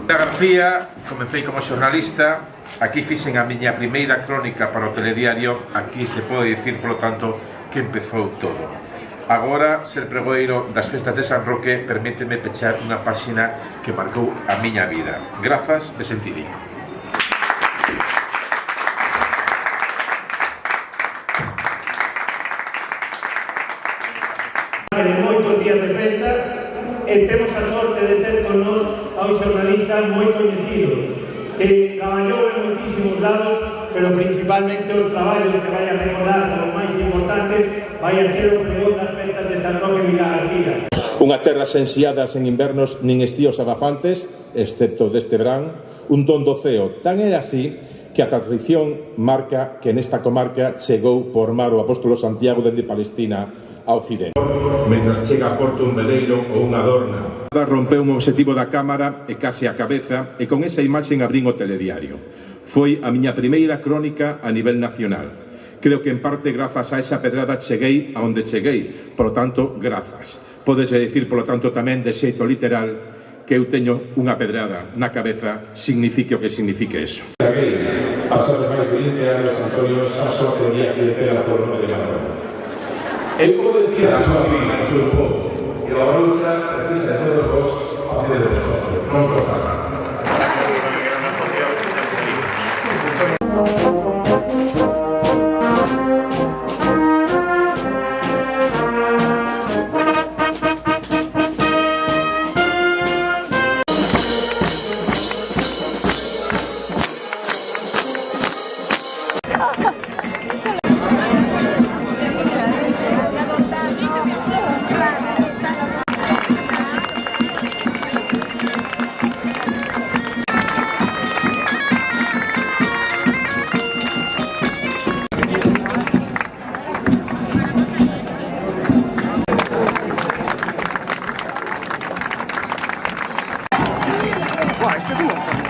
García, comecei como xornalista, aquí fixen a miña primeira crónica para o telediario, aquí se pode dicir, polo tanto, que empezou todo. Agora, ser pregoeiro das festas de San Roque permíteme pechar unha páxina que marcou a miña vida. Grazas de sentidiño. Moitos días de festa e temos a sorte de ter con nós a un xornalista moi coñecido que traballou en moitísimos lados, pero principalmente os traballos que vai a recordar os máis importantes vai a ser o pregón das festas de San Roque Vilagarcía. Unha terra sen xiadas en invernos nin estíos abafantes, excepto deste verán, un don do ceo. Tan é así que a tradición marca que nesta comarca chegou por mar o apóstolo Santiago dende Palestina a Occidente. Mentras chega a porto un veleiro ou unha adorna. Rompeu un obxectivo da cámara e case a cabeza e con esa imaxen abrín o telediario. Foi a miña primeira crónica a nivel nacional. Creo que en parte grazas a esa pedrada cheguei a onde cheguei, por lo tanto, grazas. Pódese dicir, por lo tanto, tamén de xeito literal que eu teño unha pedrada na cabeza, signifique o que signifique eso. Pastor de máis de 20 anos, Antonio Sasso, tenía que defender a por nome de Manuel. Eu como decía a súa vida, o seu povo, e a Barousa precisa de todos vos a ceder de vosotros, non vos falar. Este